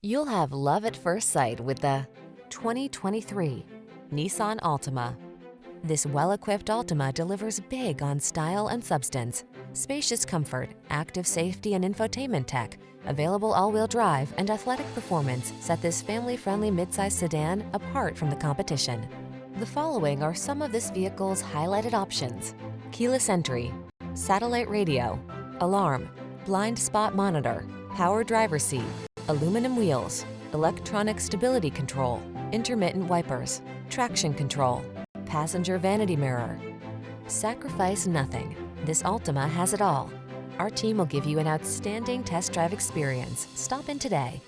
You'll have love at first sight with the 2023 Nissan Altima. This well-equipped Altima delivers big on style and substance. Spacious comfort, active safety and infotainment tech, available all-wheel drive and athletic performance set this family-friendly midsize sedan apart from the competition. The following are some of this vehicle's highlighted options: keyless entry, satellite radio, alarm, blind spot monitor, power driver seat, aluminum wheels, electronic stability control, intermittent wipers, traction control, passenger vanity mirror. Sacrifice nothing. This Altima has it all. Our team will give you an outstanding test drive experience. Stop in today.